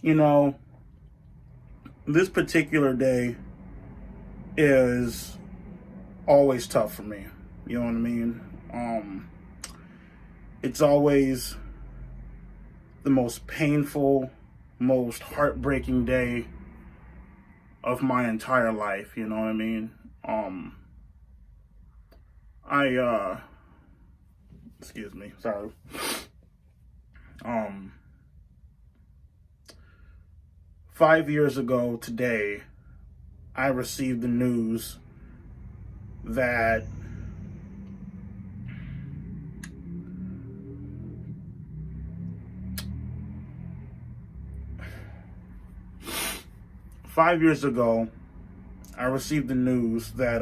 You know, this particular day is always tough for me. You know what I mean? It's always the most painful, most heartbreaking day of my entire life. You know what I mean? I excuse me, sorry. Um, 5 years ago today, I received the news that 5 years ago, I received the news that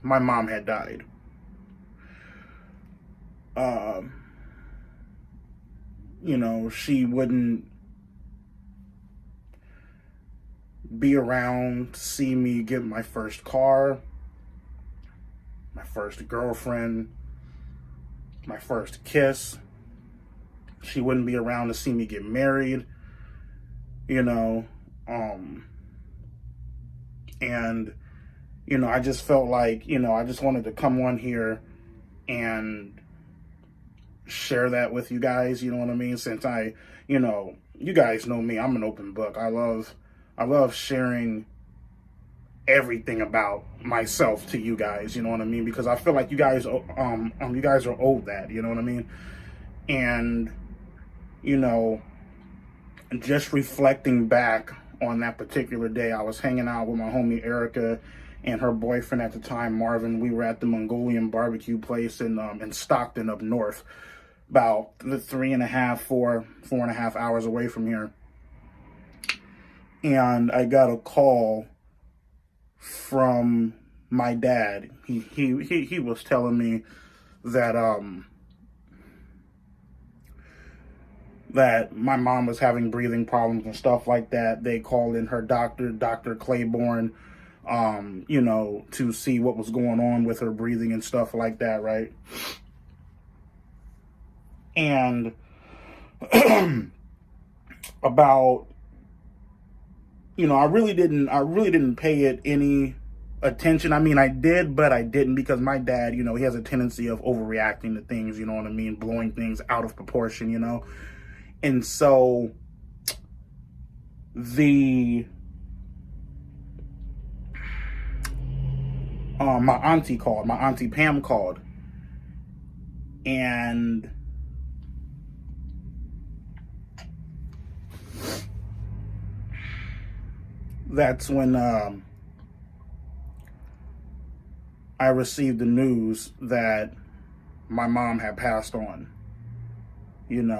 my mom had died. Um, she wouldn't be around to see me get my first car, my first girlfriend, my first kiss. She wouldn't be around to see me get married, you know. And, I just felt like, I just wanted to come on here and share that with you guys, you know what I mean? Since you guys know me, I'm an open book. I love sharing everything about myself to you guys, you know what I mean? Because I feel like you guys are owed that, you know what I mean? And, just reflecting back on that particular day, I was hanging out with my homie Erica and her boyfriend at the time, Marvin. We were at the Mongolian barbecue place in Stockton up north, about 4.5 hours away from here. And I got a call from my dad. He was telling me that that my mom was having breathing problems and stuff like that. They called in her doctor, Dr. Claiborne, to see what was going on with her breathing and stuff like that, right? And about, I really didn't pay it any attention. I mean, I did, but I didn't, because my dad, he has a tendency of overreacting to things, you know what I mean? Blowing things out of proportion, And so my auntie Pam called, and that's when I received the news that my mom had passed on, and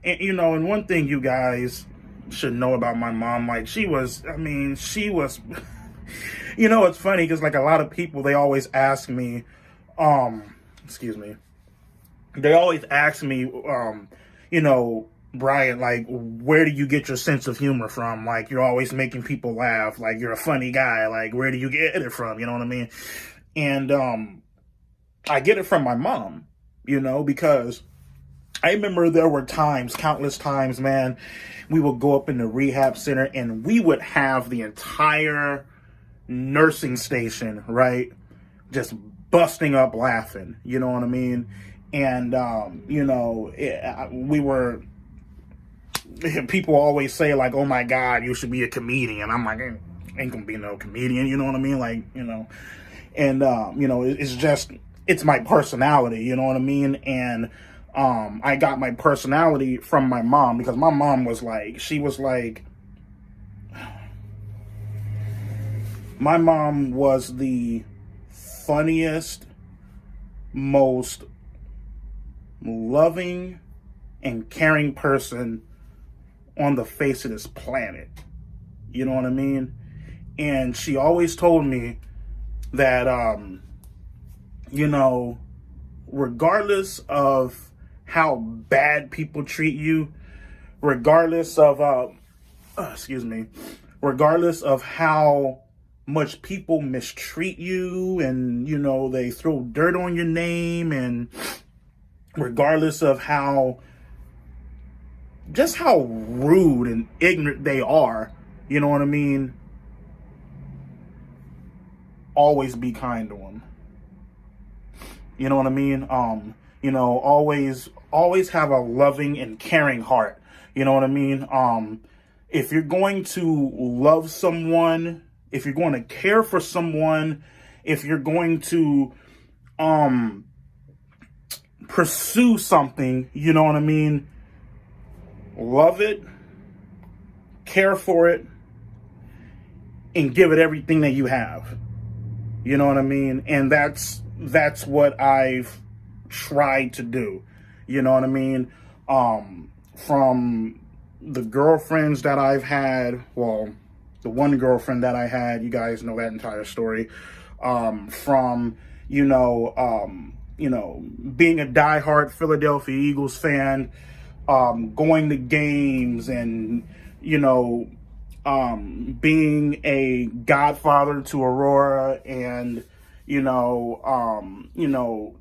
and one thing you guys should know about my mom, like, she was it's funny because, like, a lot of people, they always ask me, excuse me, they always ask me, Brian, like, where do you get your sense of humor from? Like, you're always making people laugh. Like, you're a funny guy. Like, where do you get it from? You know what I mean? And I get it from my mom, because I remember there were times, countless times, man, we would go up in the rehab center and we would have the entire nursing station, right, just busting up laughing, you know what I mean? And, we were, people always say, like, oh my God, you should be a comedian. I'm like, ain't gonna be no comedian, you know what I mean? Like, and, it's my personality, you know what I mean? And, I got my personality from my mom, because my mom was like, my mom was the funniest, most loving and caring person on the face of this planet. You know what I mean? And she always told me that, regardless of how bad people treat you, regardless of, regardless of how much people mistreat you, and, you know, they throw dirt on your name, and regardless of just how rude and ignorant they are, you know what I mean? Always be kind to them. You know what I mean? You know, always have a loving and caring heart. You know what I mean? If you're going to love someone, if you're going to care for someone, if you're going to pursue something, you know what I mean? Love it, care for it, and give it everything that you have. You know what I mean? And that's what I've tried to do. You know what I mean? From the girlfriends that I've had, well, the one girlfriend that I had, you guys know that entire story. From, you know, being a diehard Philadelphia Eagles fan, going to games, and, you know, being a godfather to Aurora, and, you know,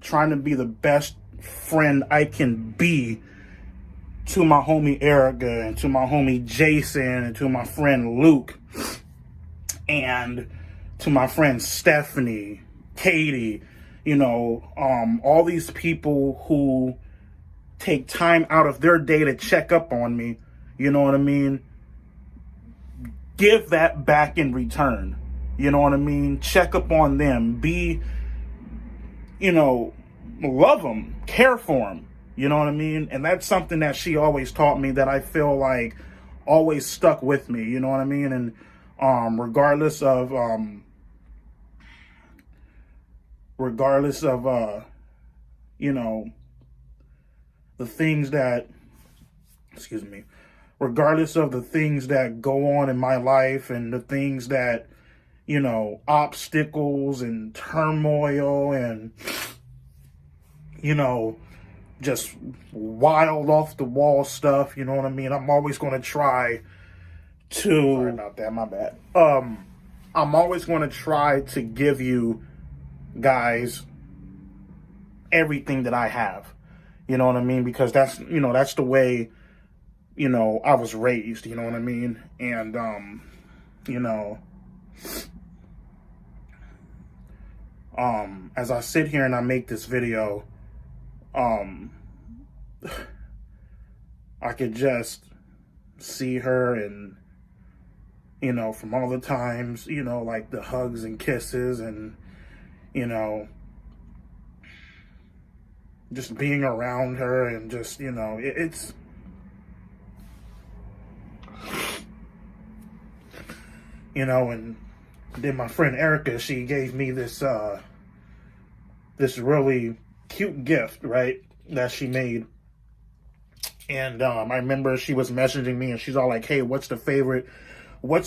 trying to be the best friend I can be to my homie Erica, and to my homie Jason, and to my friend Luke, and to my friend Stephanie, Katie, you know, all these people who take time out of their day to check up on me, you know what I mean? Give that back in return. You know what I mean? Check up on them. Be, you know, love them, care for them. You know what I mean? And that's something that she always taught me, that I feel like always stuck with me. You know what I mean? And regardless of you know, the things that, regardless of the things that go on in my life, and the things that, you know, obstacles and turmoil and, you know, just wild off the wall stuff, you know what I mean? I'm always going to try to, sorry about that, my bad. I'm always going to try to give you guys everything that I have. You know what I mean? Because that's, you know, that's the way, you know, I was raised, you know what I mean? And, you know, as I sit here and I make this video, I could just see her, and, you know, from all the times, you know, like the hugs and kisses, and, you know, just being around her, and just, you know, it's, you know. And then my friend Erica, she gave me this, this really cute gift, right, that she made. And I remember she was messaging me, and she's all like, hey, what's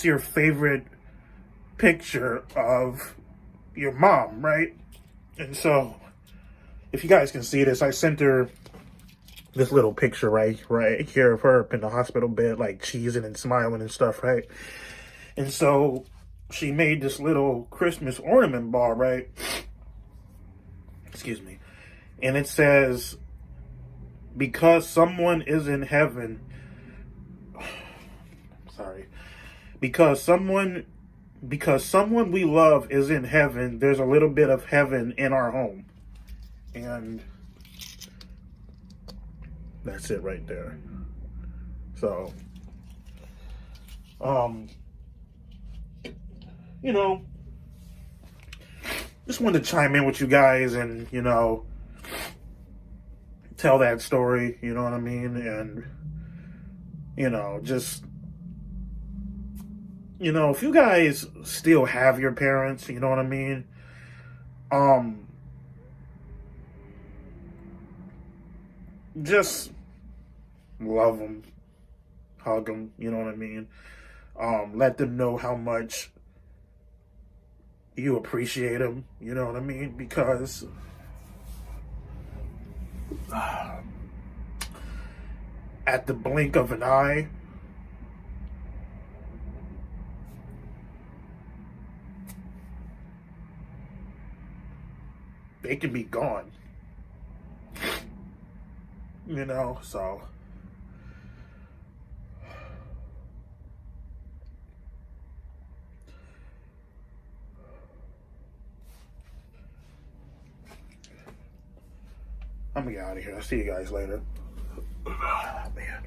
your favorite picture of your mom, right? And so, if you guys can see this, I sent her this little picture right here of her up in the hospital bed, like cheesing and smiling and stuff, right? And so she made this little Christmas ornament ball, right? Excuse me. And it says, because someone is in heaven, sorry, because someone we love is in heaven, there's a little bit of heaven in our home. And that's it right there. So, you know, just wanted to chime in with you guys, and, you know, tell that story, you know what I mean? And, you know, just, you know, if you guys still have your parents, you know what I mean? Just love them, hug them, you know what I mean? Let them know how much you appreciate them, you know what I mean? Because at the blink of an eye, they can be gone. You know, so I'm gonna get out of here. I'll see you guys later. Oh, man.